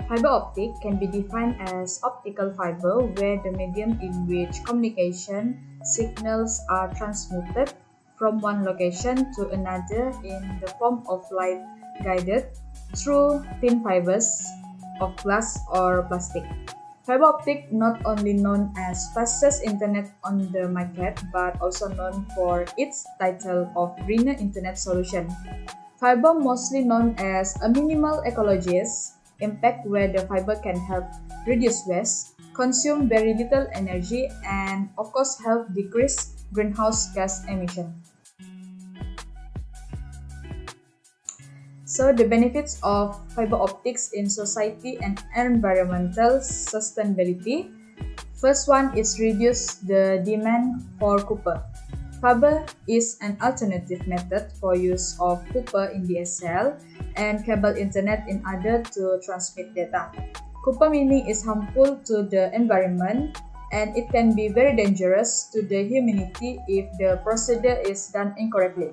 Fiber optic can be defined as optical fiber where the medium in which communication signals are transmitted from one location to another in the form of light guided through thin fibers of glass or plastic. Fiber optic not only known as fastest internet on the market but also known for its title of Rayner internet solution. Fiber mostly known as a minimal ecologies impact where the fiber can help reduce waste, consume very little energy, and of course help decrease greenhouse gas emission. So the benefits of fiber optics in society and environmental sustainability. First one is reduce the demand for copper. Fiber is an alternative method for use of copper in DSL and cable internet in order to transmit data. Copper mining is harmful to the environment and it can be very dangerous to the humanity if the procedure is done incorrectly.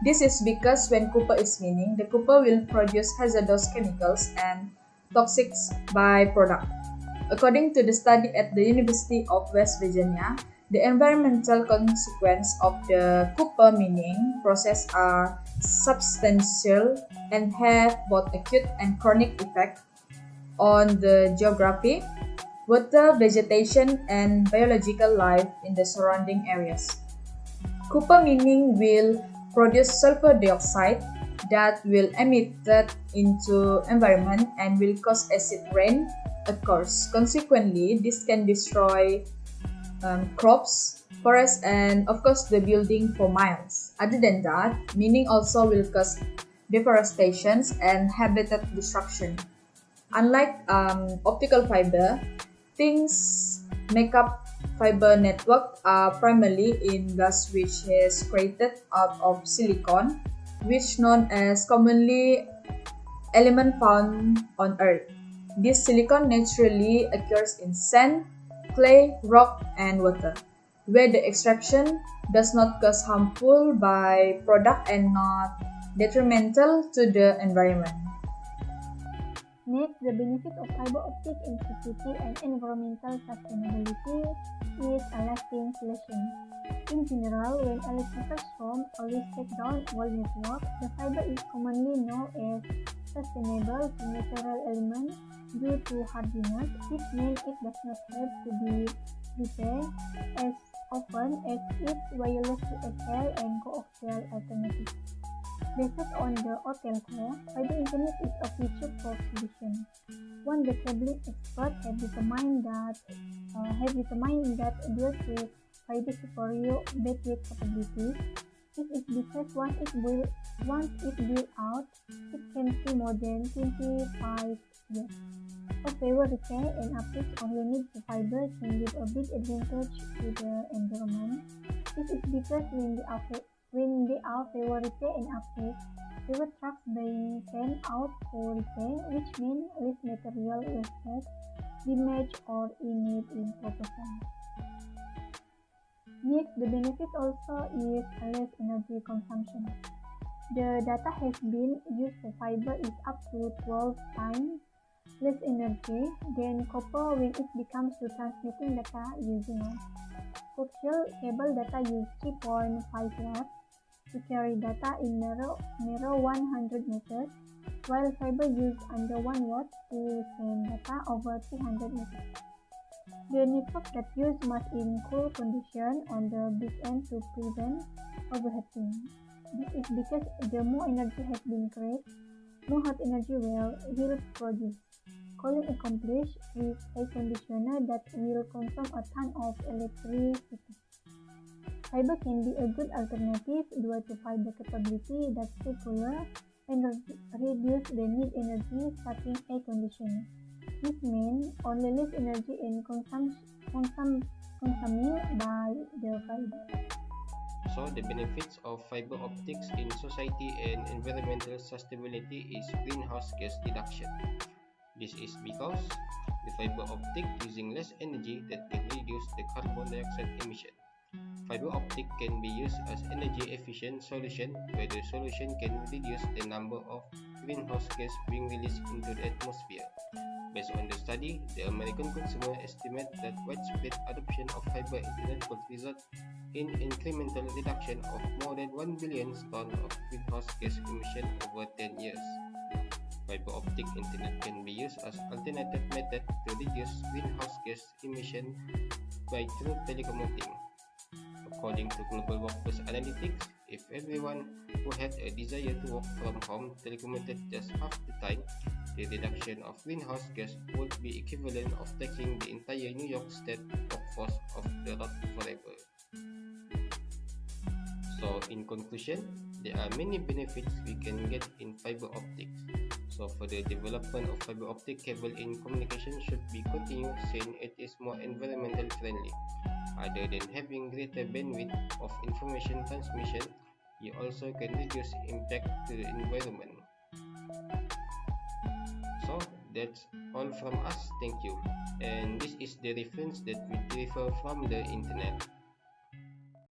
This is because when copper is mining, the copper will produce hazardous chemicals and toxic byproducts. According to the study at the University of West Virginia, the environmental consequences of the copper mining process are substantial and have both acute and chronic effects on the geography, water, vegetation, and biological life in the surrounding areas. Copper mining will produce sulfur dioxide that will emitted into environment and will cause acid rain occurs. Consequently, this can destroy crops, forests, and of course the building for miles. Other than that, mining also will cause deforestation and habitat destruction. Unlike optical fiber, things make up fiber network are primarily in glass which is created out of silicon, which known as commonly element found on Earth. This silicon naturally occurs in sand, clay, rock, and water, where the extraction does not cause harmful byproduct and not detrimental to the environment. Next, the benefit of fiber optic in society and environmental sustainability is a lasting solution. In general, when electrical storm always take down wall network, the fiber is commonly known as sustainable to natural element due to hardiness. This means it does not have to be repaired as often as its wireless DSL and coaxial alternatives. Based on the OTELCO, fiber internet is a future-proof solution. One the cabling experts have determined that due to fiber superior bandwidth capabilities, this is because once it built out, it can see more than 25 years. For fiber repair and upgrade only need to fiber can give a big advantage to the environment. This is because when they are fiber repair and upgrade, fiber trucks being sent out for repair, which means less material wasted, damage or in proportion. Next, the benefit also is less energy consumption. The data has been used for fiber is up to 12 times less energy than copper when it becomes to transmitting data using it. Coaxial cable data use 3.5 watts to carry data in narrow 100 meters, while fiber use under 1 watt to send data over 300 meters. The network that used must in cool condition on the big end to prevent overheating. This is because the more energy has been created, more hot energy will produce. Cooling accomplished with a conditioner that will consume a ton of electricity. Fiber can be a good alternative due to fiber capability that stay cooler and reduce the need energy starting a conditioner. This means only less energy in consuming by the fiber. So the benefits of fiber optics in society and environmental sustainability is greenhouse gas reduction. This is because the fiber optic using less energy that can reduce the carbon dioxide emission. Fiber optic can be used as energy efficient solution where the solution can reduce the number of greenhouse gas being released into the atmosphere. Based on the study, the American consumer estimate that widespread adoption of fiber internet could result in incremental reduction of more than 1 billion tons of greenhouse gas emission over 10 years. Fiber optic internet can be used as alternative method to reduce greenhouse gas emission by through telecommuting. According to Global Workforce Analytics, if everyone who had a desire to work from home telecommuted just half the time, the reduction of greenhouse gas would be equivalent of taking the entire New York State workforce off the road forever. So in conclusion, there are many benefits we can get in fiber optics. So further development of fiber optic cable in communication should be continued since it is more environmental friendly. Other than having greater bandwidth of information transmission, you also can reduce impact to the environment. So that's all from us. Thank you. And this is the reference that we refer from the internet.